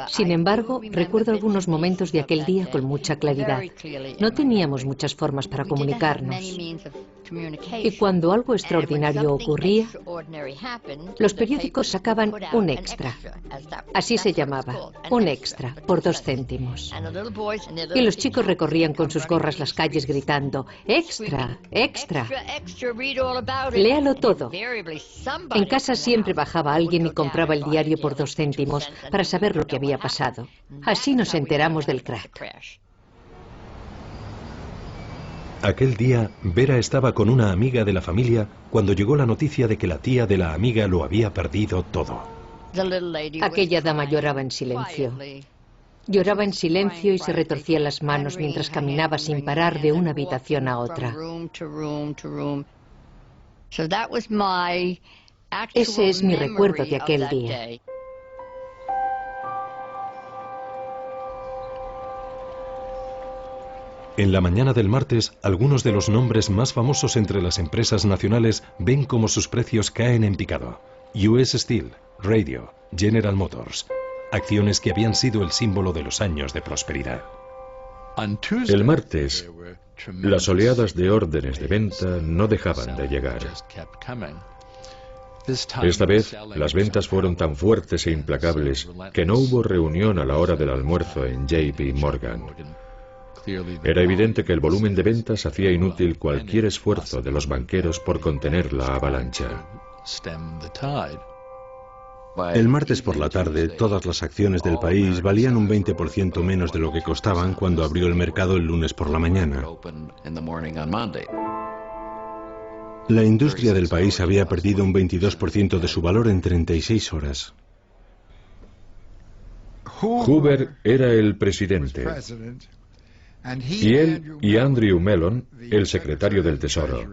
Sin embargo, recuerdo algunos momentos de aquel día con mucha claridad. No teníamos muchas formas para comunicarnos. Y cuando algo extraordinario ocurría, los periódicos sacaban un extra. Así se llamaba, un extra, por 2 céntimos. Y los chicos recorrían con sus gorras las calles gritando, ¡extra, extra! Léalo todo. En casa siempre bajaba alguien y compraba el diario por 2 céntimos para saber lo que había pasado. Así nos enteramos del crack. Aquel día, Vera estaba con una amiga de la familia cuando llegó la noticia de que la tía de la amiga lo había perdido todo. Aquella dama lloraba en silencio. Lloraba en silencio y se retorcía las manos mientras caminaba sin parar de una habitación a otra. Ese es mi recuerdo de aquel día. En la mañana del martes, algunos de los nombres más famosos entre las empresas nacionales ven cómo sus precios caen en picado. US Steel, Radio, General Motors, acciones que habían sido el símbolo de los años de prosperidad. El martes, las oleadas de órdenes de venta no dejaban de llegar. Esta vez, las ventas fueron tan fuertes e implacables que no hubo reunión a la hora del almuerzo en JP Morgan. Era evidente que el volumen de ventas hacía inútil cualquier esfuerzo de los banqueros por contener la avalancha. El martes por la tarde, todas las acciones del país valían un 20% menos de lo que costaban cuando abrió el mercado el lunes por la mañana. La industria del país había perdido un 22% de su valor en 36 horas. Hoover era el presidente. Y él y Andrew Mellon, el secretario del Tesoro.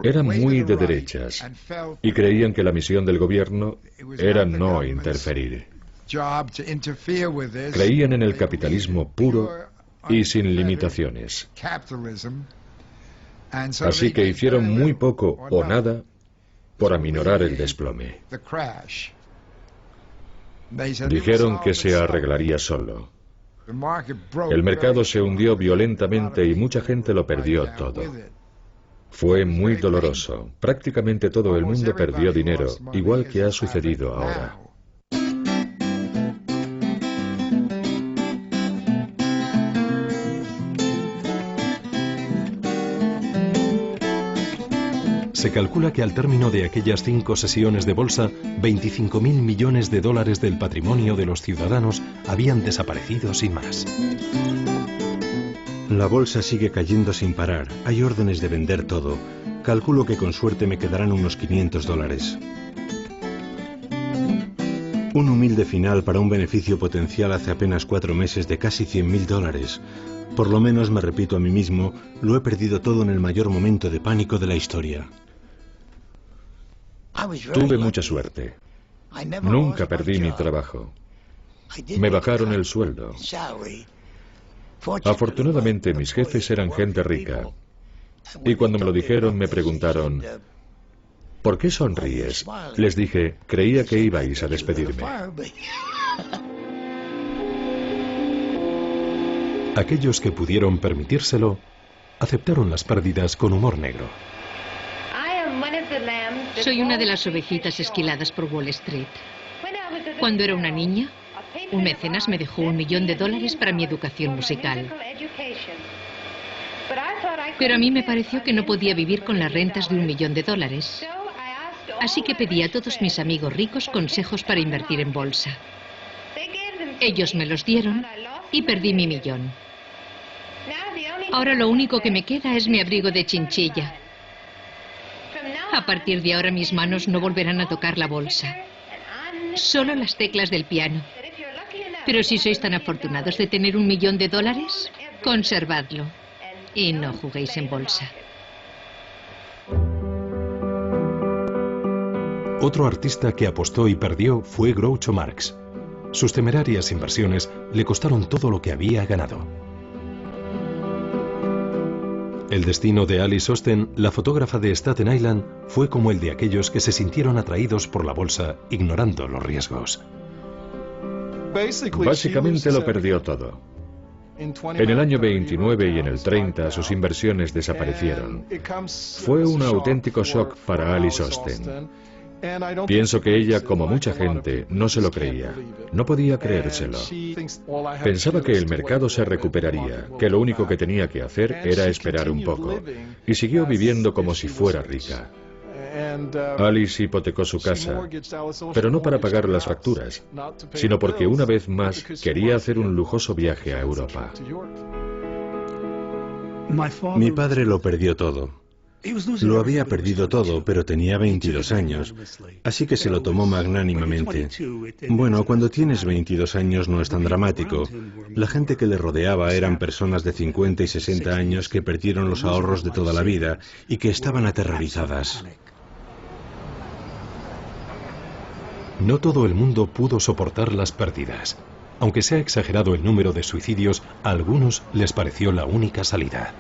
eran muy de derechas y creían que la misión del gobierno era no interferir. Creían en el capitalismo puro y sin limitaciones. Así que hicieron muy poco o nada por aminorar el desplome. Dijeron que se arreglaría solo. El mercado se hundió violentamente y mucha gente lo perdió todo. Fue muy doloroso. Prácticamente todo el mundo perdió dinero, igual que ha sucedido ahora. Se calcula que al término de aquellas 5 sesiones de bolsa, 25.000 millones de dólares del patrimonio de los ciudadanos habían desaparecido sin más. La bolsa sigue cayendo sin parar. Hay órdenes de vender todo. Calculo que con suerte me quedarán unos $500. Un humilde final para un beneficio potencial hace apenas 4 meses de casi $100.000. Por lo menos, me repito a mí mismo, lo he perdido todo en el mayor momento de pánico de la historia. Tuve mucha suerte. Nunca perdí mi trabajo. Me bajaron el sueldo. Afortunadamente, mis jefes eran gente rica. Y cuando me lo dijeron, me preguntaron, ¿por qué sonríes? Les dije, creía que ibais a despedirme. Aquellos que pudieron permitírselo, aceptaron las pérdidas con humor negro. Soy una de las ovejitas esquiladas por Wall Street. Cuando era una niña, un mecenas me dejó $1 millón para mi educación musical. Pero a mí me pareció que no podía vivir con las rentas de $1 millón. Así que pedí a todos mis amigos ricos consejos para invertir en bolsa. Ellos me los dieron y perdí mi $1 millón. Ahora lo único que me queda es mi abrigo de chinchilla. A partir de ahora mis manos no volverán a tocar la bolsa. Solo las teclas del piano. Pero si sois tan afortunados de tener $1 millón, conservadlo. Y no juguéis en bolsa. Otro artista que apostó y perdió fue Groucho Marx. Sus temerarias inversiones le costaron todo lo que había ganado. El destino de Alice Osten, la fotógrafa de Staten Island, fue como el de aquellos que se sintieron atraídos por la bolsa, ignorando los riesgos. Básicamente lo perdió todo. En el año 29 y en el 30 sus inversiones desaparecieron. Fue un auténtico shock para Alice Osten. Pienso que ella, como mucha gente, no se lo creía. No podía creérselo. Pensaba que el mercado se recuperaría, que lo único que tenía que hacer era esperar un poco. Y siguió viviendo como si fuera rica. Alice hipotecó su casa, pero no para pagar las facturas, sino porque una vez más quería hacer un lujoso viaje a Europa. Mi padre lo perdió todo. Lo había perdido todo, pero tenía 22 años, así que se lo tomó magnánimamente. Bueno, cuando tienes 22 años no es tan dramático. La gente que le rodeaba eran personas de 50 y 60 años que perdieron los ahorros de toda la vida y que estaban aterrorizadas. No todo el mundo pudo soportar las pérdidas. Aunque se ha exagerado el número de suicidios, a algunos les pareció la única salida.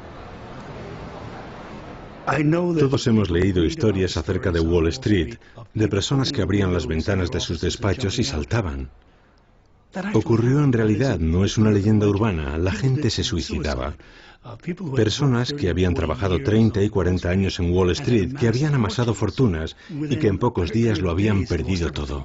Todos hemos leído historias acerca de Wall Street, de personas que abrían las ventanas de sus despachos y saltaban. Ocurrió en realidad, no es una leyenda urbana, la gente se suicidaba. Personas que habían trabajado 30 y 40 años en Wall Street, que habían amasado fortunas y que en pocos días lo habían perdido todo.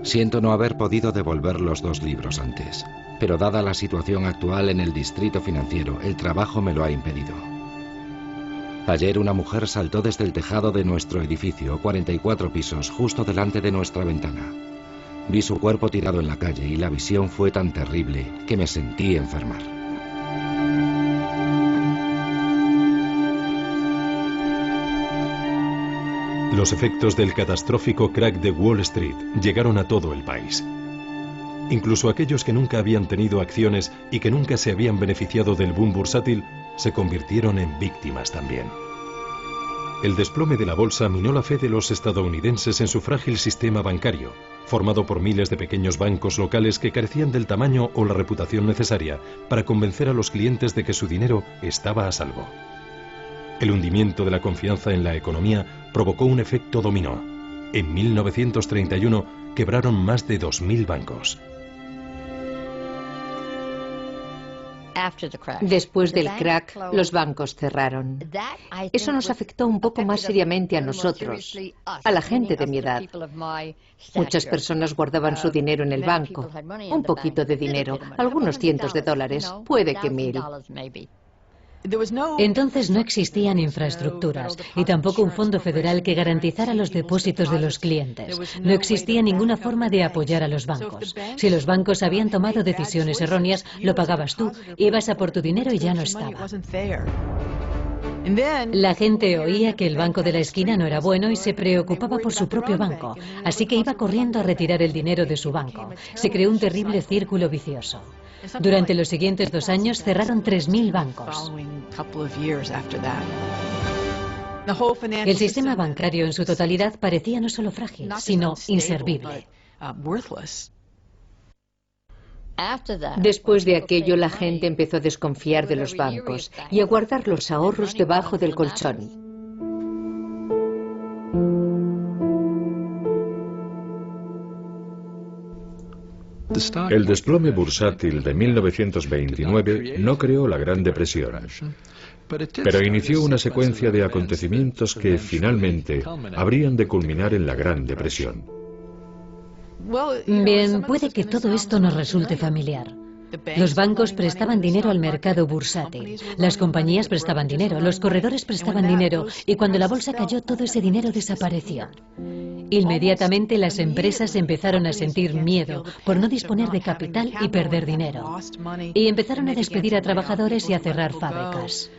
Siento no haber podido devolver los 2 libros antes, pero dada la situación actual en el distrito financiero, el trabajo me lo ha impedido. Ayer una mujer saltó desde el tejado de nuestro edificio, 44 pisos, justo delante de nuestra ventana. Vi su cuerpo tirado en la calle y la visión fue tan terrible que me sentí enfermar. Los efectos del catastrófico crack de Wall Street llegaron a todo el país. Incluso aquellos que nunca habían tenido acciones y que nunca se habían beneficiado del boom bursátil se convirtieron en víctimas también. El desplome de la bolsa minó la fe de los estadounidenses en su frágil sistema bancario, formado por miles de pequeños bancos locales que carecían del tamaño o la reputación necesaria para convencer a los clientes de que su dinero estaba a salvo. El hundimiento de la confianza en la economía provocó un efecto dominó. En 1931 quebraron más de 2.000 bancos. Después del crack, los bancos cerraron. Eso nos afectó un poco más seriamente a nosotros, a la gente de mi edad. Muchas personas guardaban su dinero en el banco, un poquito de dinero, algunos cientos de dólares, puede que 1.000. Entonces no existían infraestructuras y tampoco un fondo federal que garantizara los depósitos de los clientes. No existía ninguna forma de apoyar a los bancos. Si los bancos habían tomado decisiones erróneas, lo pagabas tú, ibas a por tu dinero y ya no estaba. La gente oía que el banco de la esquina no era bueno y se preocupaba por su propio banco, así que iba corriendo a retirar el dinero de su banco. Se creó un terrible círculo vicioso. Durante los siguientes 2 años cerraron 3.000 bancos. El sistema bancario en su totalidad parecía no solo frágil, sino inservible. Después de aquello, la gente empezó a desconfiar de los bancos y a guardar los ahorros debajo del colchón. El desplome bursátil de 1929 no creó la Gran Depresión, pero inició una secuencia de acontecimientos que finalmente habrían de culminar en la Gran Depresión. Bien, puede que todo esto nos resulte familiar. Los bancos prestaban dinero al mercado bursátil, las compañías prestaban dinero, los corredores prestaban dinero y cuando la bolsa cayó todo ese dinero desapareció. Inmediatamente las empresas empezaron a sentir miedo por no disponer de capital y perder dinero. Y empezaron a despedir a trabajadores y a cerrar fábricas.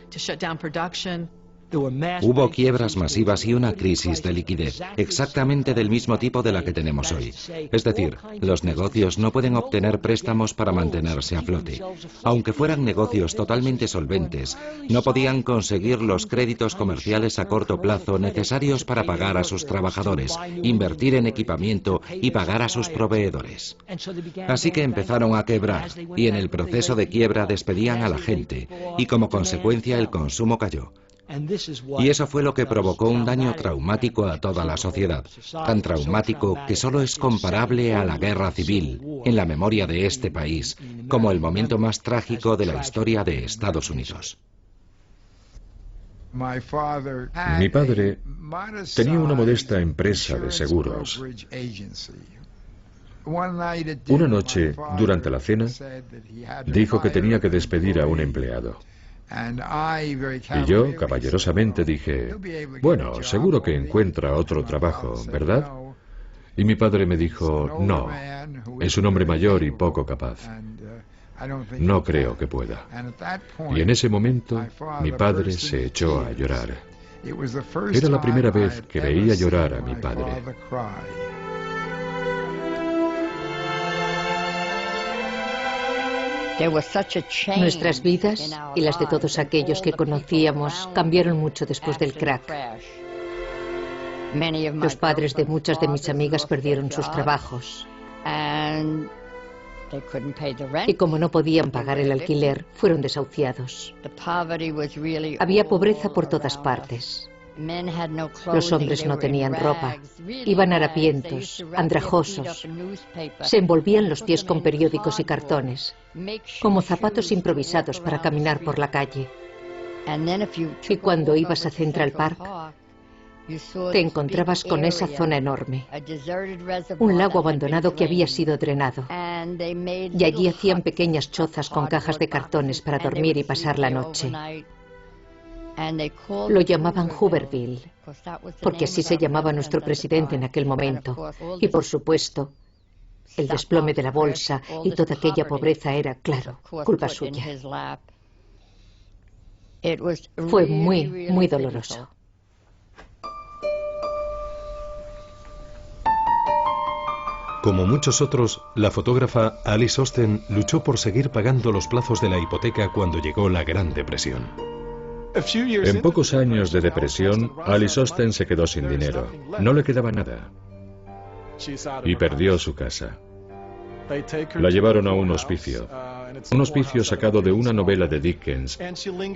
Hubo quiebras masivas y una crisis de liquidez, exactamente del mismo tipo de la que tenemos hoy. Es decir, los negocios no pueden obtener préstamos para mantenerse a flote. Aunque fueran negocios totalmente solventes, no podían conseguir los créditos comerciales a corto plazo necesarios para pagar a sus trabajadores, invertir en equipamiento y pagar a sus proveedores. Así que empezaron a quebrar y en el proceso de quiebra despedían a la gente y como consecuencia el consumo cayó. Y eso fue lo que provocó un daño traumático a toda la sociedad, tan traumático que solo es comparable a la guerra civil, en la memoria de este país, como el momento más trágico de la historia de Estados Unidos. Mi padre tenía una modesta empresa de seguros. Una noche, durante la cena, dijo que tenía que despedir a un empleado. Y yo, caballerosamente, dije, bueno, seguro que encuentra otro trabajo, ¿verdad? Y mi padre me dijo, no, es un hombre mayor y poco capaz. No creo que pueda. Y en ese momento, mi padre se echó a llorar. Era la primera vez que veía llorar a mi padre. Nuestras vidas y las de todos aquellos que conocíamos cambiaron mucho después del crack. Los padres de muchas de mis amigas perdieron sus trabajos. Y como no podían pagar el alquiler, fueron desahuciados. Había pobreza por todas partes. Los hombres no tenían ropa, iban harapientos, andrajosos, se envolvían los pies con periódicos y cartones, como zapatos improvisados para caminar por la calle. Y cuando ibas a Central Park, te encontrabas con esa zona enorme, un lago abandonado que había sido drenado, y allí hacían pequeñas chozas con cajas de cartones para dormir y pasar la noche. Lo llamaban Hooverville, porque así se llamaba nuestro presidente en aquel momento. Y por supuesto, el desplome de la bolsa y toda aquella pobreza era, claro, culpa suya. Fue muy, muy doloroso. Como muchos otros, la fotógrafa Alice Osten luchó por seguir pagando los plazos de la hipoteca cuando llegó la Gran Depresión. En pocos años de depresión, Alice Osten se quedó sin dinero. No le quedaba nada. Y perdió su casa. La llevaron a un hospicio. Un hospicio sacado de una novela de Dickens,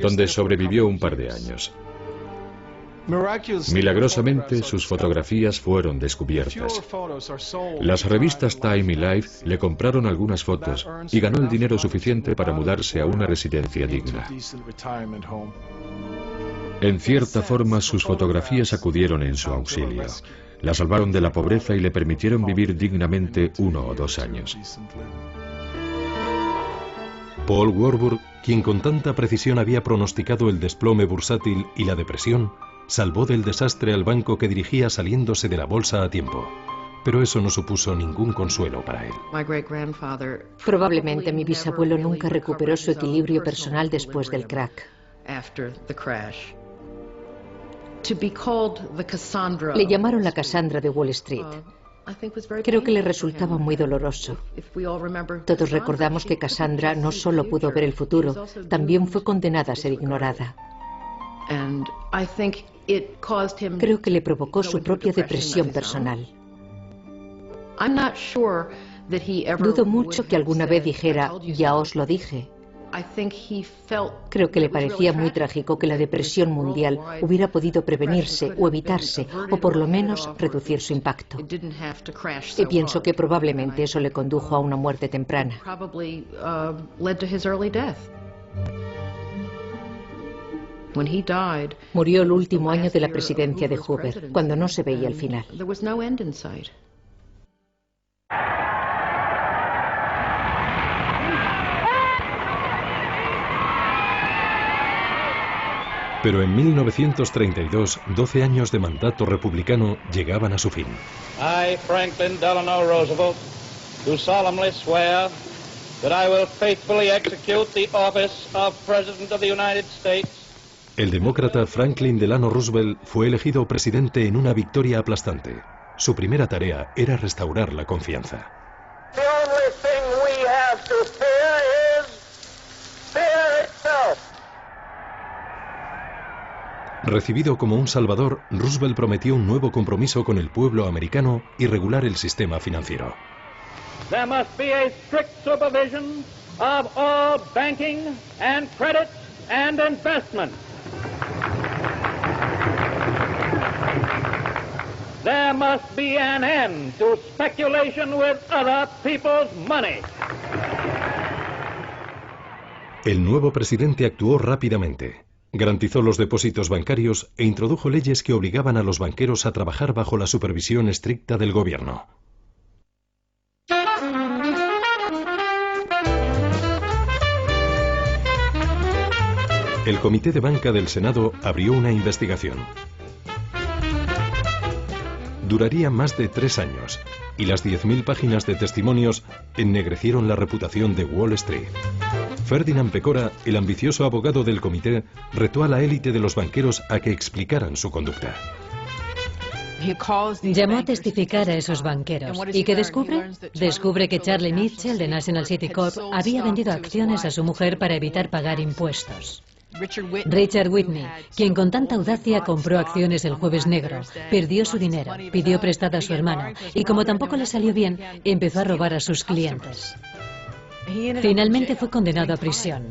donde sobrevivió un par de años. Milagrosamente, sus fotografías fueron descubiertas. Las revistas Time y Life le compraron algunas fotos y ganó el dinero suficiente para mudarse a una residencia digna. En cierta forma, sus fotografías acudieron en su auxilio. La salvaron de la pobreza y le permitieron vivir dignamente 1 o 2 años. Paul Warburg, quien con tanta precisión había pronosticado el desplome bursátil y la depresión, salvó del desastre al banco que dirigía saliéndose de la bolsa a tiempo. Pero eso no supuso ningún consuelo para él. Probablemente mi bisabuelo nunca recuperó su equilibrio personal después del crack. Le llamaron la Cassandra de Wall Street. Creo que le resultaba muy doloroso. Todos recordamos que Cassandra no solo pudo ver el futuro, también fue condenada a ser ignorada. Creo que le provocó su propia depresión personal. Dudo mucho que alguna vez dijera, ya os lo dije. Creo que le parecía muy trágico que la depresión mundial hubiera podido prevenirse o evitarse, o por lo menos reducir su impacto. Y pienso que probablemente eso le condujo a una muerte temprana. Murió el último año de la presidencia de Hoover, cuando no se veía el final. Pero en 1932, 12 años de mandato republicano llegaban a su fin. I, Franklin Delano Roosevelt, do solemnly swear that I will faithfully execute the office of President of the United States. El demócrata Franklin Delano Roosevelt fue elegido presidente en una victoria aplastante. Su primera tarea era restaurar la confianza. The only thing we have to fear is fear itself. Recibido como un salvador, Roosevelt prometió un nuevo compromiso con el pueblo americano y regular el sistema financiero. There must be a strict supervision of all banking and credit and investment. There must be an end to speculation with other people's money. El nuevo presidente actuó rápidamente. Garantizó los depósitos bancarios e introdujo leyes que obligaban a los banqueros a trabajar bajo la supervisión estricta del gobierno. El Comité de Banca del Senado abrió una investigación. Duraría más de 3 años, y las 10.000 páginas de testimonios ennegrecieron la reputación de Wall Street. Ferdinand Pecora, el ambicioso abogado del comité, retó a la élite de los banqueros a que explicaran su conducta. Llamó a testificar a esos banqueros. ¿Y qué descubre? Descubre que Charlie Mitchell, de National City Corp, había vendido acciones a su mujer para evitar pagar impuestos. Richard Whitney, quien con tanta audacia compró acciones el Jueves Negro, perdió su dinero, pidió prestado a su hermano y, como tampoco le salió bien, empezó a robar a sus clientes. Finalmente fue condenado a prisión.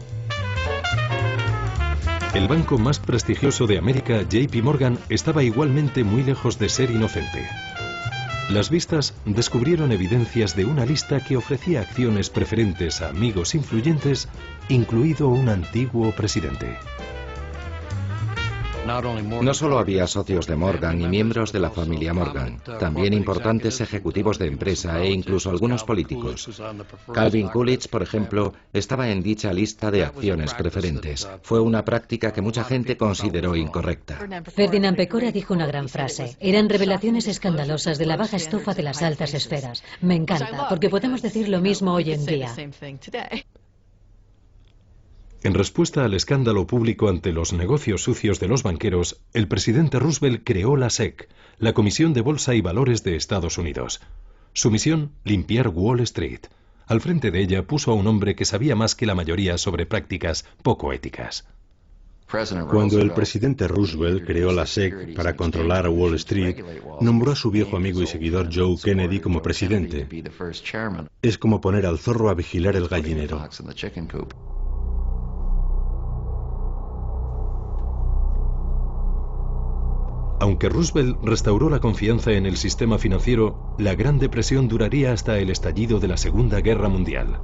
El banco más prestigioso de América, JP Morgan, estaba igualmente muy lejos de ser inocente. Las vistas descubrieron evidencias de una lista que ofrecía acciones preferentes a amigos influyentes, incluido un antiguo presidente. No solo había socios de Morgan y miembros de la familia Morgan, también importantes ejecutivos de empresa e incluso algunos políticos. Calvin Coolidge, por ejemplo, estaba en dicha lista de acciones preferentes. Fue una práctica que mucha gente consideró incorrecta. Ferdinand Pecora dijo una gran frase. Eran revelaciones escandalosas de la baja estofa de las altas esferas. Me encanta, porque podemos decir lo mismo hoy en día. En respuesta al escándalo público ante los negocios sucios de los banqueros, el presidente Roosevelt creó la SEC, la Comisión de Bolsa y Valores de Estados Unidos. Su misión, limpiar Wall Street. Al frente de ella puso a un hombre que sabía más que la mayoría sobre prácticas poco éticas. Cuando el presidente Roosevelt creó la SEC para controlar a Wall Street, nombró a su viejo amigo y seguidor Joe Kennedy como presidente. Es como poner al zorro a vigilar el gallinero. Aunque Roosevelt restauró la confianza en el sistema financiero, la Gran Depresión duraría hasta el estallido de la Segunda Guerra Mundial.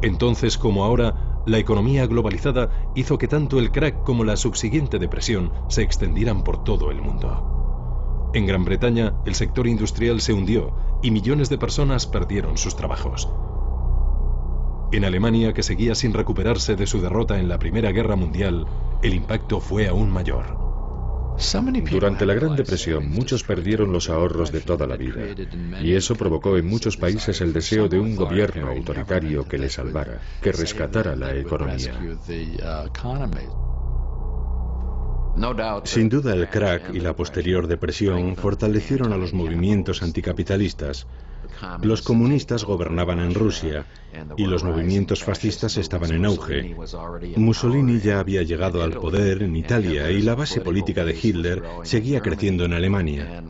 Entonces, como ahora, la economía globalizada hizo que tanto el crack como la subsiguiente depresión se extendieran por todo el mundo. En Gran Bretaña, el sector industrial se hundió y millones de personas perdieron sus trabajos. En Alemania, que seguía sin recuperarse de su derrota en la Primera Guerra Mundial, el impacto fue aún mayor. Durante la Gran Depresión, muchos perdieron los ahorros de toda la vida, y eso provocó en muchos países el deseo de un gobierno autoritario que les salvara, que rescatara la economía. Sin duda, el crack y la posterior depresión fortalecieron a los movimientos anticapitalistas. Los comunistas gobernaban en Rusia y los movimientos fascistas estaban en auge. Mussolini ya había llegado al poder en Italia y la base política de Hitler seguía creciendo en Alemania.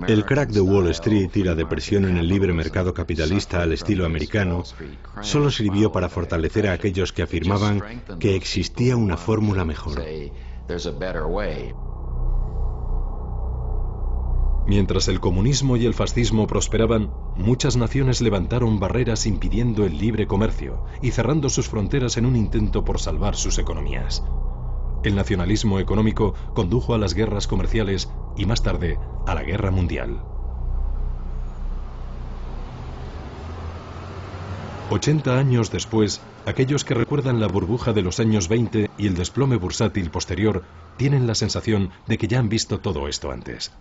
El crack de Wall Street y la depresión en el libre mercado capitalista al estilo americano solo sirvió para fortalecer a aquellos que afirmaban que existía una fórmula mejor. Mientras el comunismo y el fascismo prosperaban, muchas naciones levantaron barreras impidiendo el libre comercio y cerrando sus fronteras en un intento por salvar sus economías. El nacionalismo económico condujo a las guerras comerciales y más tarde a la Guerra Mundial. 80 años después, aquellos que recuerdan la burbuja de los años 20 y el desplome bursátil posterior tienen la sensación de que ya han visto todo esto antes.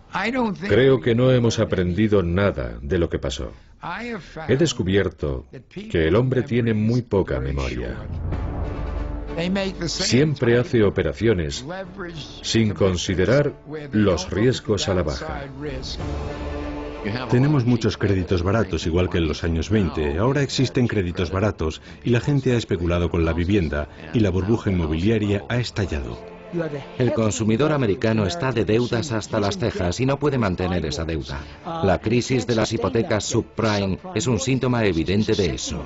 Creo que no hemos aprendido nada de lo que pasó. He descubierto que el hombre tiene muy poca memoria. Siempre hace operaciones sin considerar los riesgos a la baja. Tenemos muchos créditos baratos, igual que en los años 20. Ahora existen créditos baratos y la gente ha especulado con la vivienda y la burbuja inmobiliaria ha estallado. El consumidor americano está de deudas hasta las cejas y no puede mantener esa deuda. La crisis de las hipotecas subprime es un síntoma evidente de eso.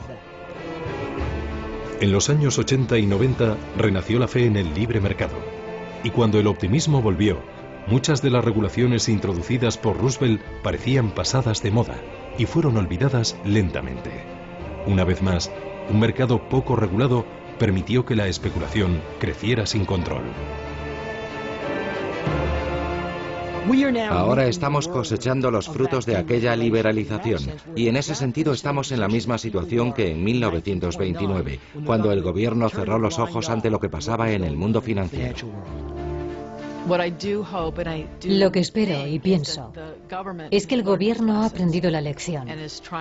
En los años 80 y 90 renació la fe en el libre mercado. Y cuando el optimismo volvió, muchas de las regulaciones introducidas por Roosevelt parecían pasadas de moda y fueron olvidadas lentamente. Una vez más, un mercado poco regulado permitió que la especulación creciera sin control. Ahora estamos cosechando los frutos de aquella liberalización y en ese sentido estamos en la misma situación que en 1929, cuando el gobierno cerró los ojos ante lo que pasaba en el mundo financiero. Lo que espero y pienso es que el gobierno ha aprendido la lección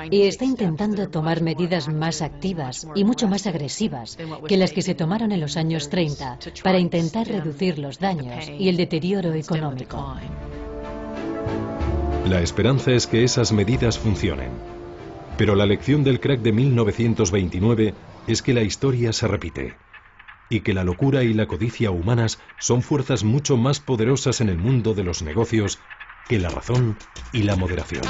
y está intentando tomar medidas más activas y mucho más agresivas que las que se tomaron en los años 30 para intentar reducir los daños y el deterioro económico. La esperanza es que esas medidas funcionen. Pero la lección del crack de 1929 es que la historia se repite y que la locura y la codicia humanas son fuerzas mucho más poderosas en el mundo de los negocios que la razón y la moderación.